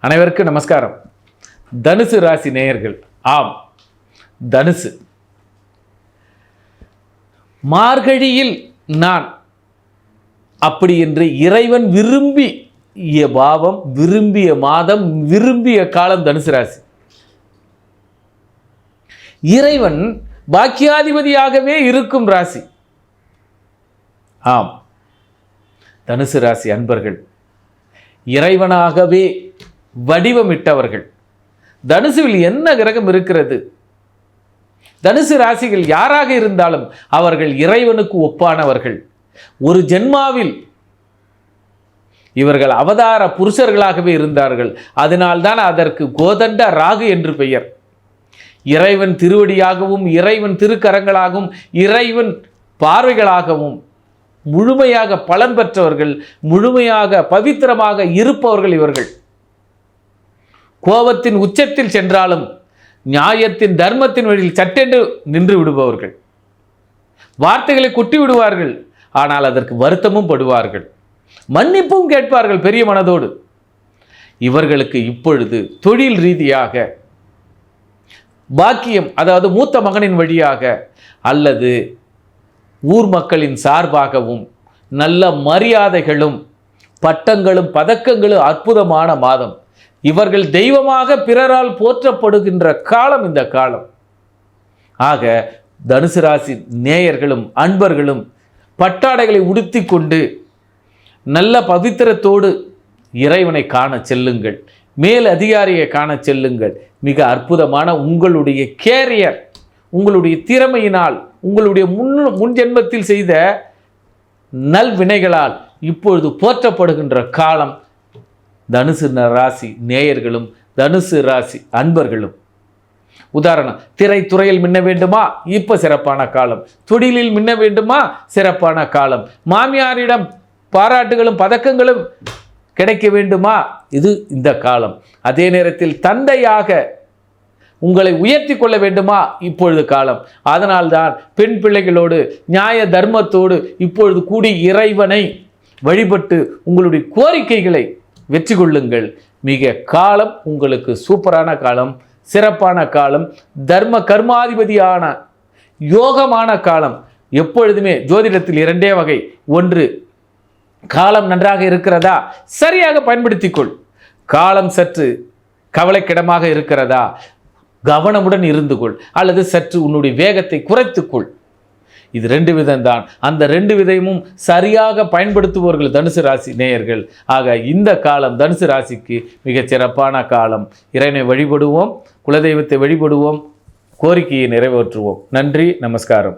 அனைவருக்கும் நமஸ்காரம். தனுசு ராசி நேயர்கள், ஆம், தனுசு மார்கழியில் நான் அப்படி என்று இறைவன் விரும்பிய பாவம், விரும்பிய மாதம், விரும்பிய காலம் தனுசு ராசி. இறைவன் பாக்கியாதிபதியாகவே இருக்கும் ராசி. ஆம், தனுசு ராசி அன்பர்கள் இறைவனாகவே வடிவமிட்டவர்கள். தனுசுவில் என்ன கிரகம் இருக்கிறது? தனுசு ராசிகள் யாராக இருந்தாலும் அவர்கள் இறைவனுக்கு ஒப்பானவர்கள். ஒரு ஜென்மாவில் இவர்கள் அவதார புருஷர்களாகவே இருந்தார்கள். அதனால்தான் அதற்கு கோதண்ட ராகு என்று பெயர். இறைவன் திருவடியாகவும், இறைவன் திருக்கரங்களாகவும், இறைவன் பார்வைகளாகவும் முழுமையாக பலன் பெற்றவர்கள், முழுமையாக பவித்திரமாக இருப்பவர்கள் இவர்கள். கோபத்தின் உச்சத்தில் சென்றாலும் நியாயத்தின் தர்மத்தின் வழியில் சட்டென்று நின்று விடுபவர்கள். வார்த்தைகளை கொட்டி விடுவார்கள், ஆனால் அதற்கு வருத்தமும் படுவார்கள், மன்னிப்பும் கேட்பார்கள் பெரிய மனதோடு. இவர்களுக்கு இப்பொழுது தொழில் ரீதியாக பாக்கியம், அதாவது மூத்த மகனின் வழியாக அல்லது ஊர் மக்களின் சார்பாகவும் நல்ல மரியாதைகளும் பட்டங்களும் பதக்கங்களும் அற்புதமான மாதம். இவர்கள் தெய்வமாக பிறரால் போற்றப்படுகின்ற காலம் இந்த காலம். ஆக தனுசு ராசி நேயர்களும் அன்பர்களும் பட்டாடைகளை உடுத்தி கொண்டு நல்ல பவித்திரத்தோடு இறைவனை காண செல்லுங்கள், மேல் அதிகாரியை காண செல்லுங்கள். மிக அற்புதமான உங்களுடைய கேரியர், உங்களுடைய திறமையினால், உங்களுடைய முன் ஜென்மத்தில் செய்த நல்வினைகளால் இப்பொழுது போற்றப்படுகின்ற காலம் தனுசு ராசி நேயர்களும் தனுசு ராசி அன்பர்களும். உதாரணம், திரைத்துறையில் மின்ன வேண்டுமா? இப்ப சிறப்பான காலம். தொழிலில் மின்ன வேண்டுமா? சிறப்பான காலம். மாமியாரிடம் பாராட்டுகளும் பதக்கங்களும் கிடைக்க வேண்டுமா? இது இந்த காலம். அதே நேரத்தில் தந்தையாக உங்களை உயர்த்தி கொள்ள வேண்டுமா? இப்பொழுது காலம். அதனால்தான் பெண் பிள்ளைகளோடு நியாய தர்மத்தோடு இப்பொழுது கூடி இறைவனை வழிபட்டு உங்களுடைய கோரிக்கைகளை வெற்றி கொள்ளுங்கள். மிக காலம் உங்களுக்கு சூப்பரான காலம், சிறப்பான காலம், தர்ம கர்மாதிபதியான யோகமான காலம். எப்பொழுதுமே ஜோதிடத்தில் இரண்டே வகை. ஒன்று, காலம் நன்றாக இருக்கிறதா, சரியாக பயன்படுத்திக்கொள். காலம் சற்று கவலைக்கிடமாக இருக்கிறதா, கவனமுடன் இருந்து கொள், அல்லது சற்று உன்னுடைய வேகத்தை குறைத்துக்கொள். இது ரெண்டு விதம்தான். அந்த ரெண்டு விதமும் சரியாக பயன்படுத்துபவர்கள் தனுசு ராசி நேயர்கள். ஆக இந்த காலம் தனுசு ராசிக்கு மிகச் சிறப்பான காலம். இறைவனை வழிபடுவோம், குலதெய்வத்தை வழிபடுவோம், கோரிக்கையை நிறைவேற்றுவோம். நன்றி, நமஸ்காரம்.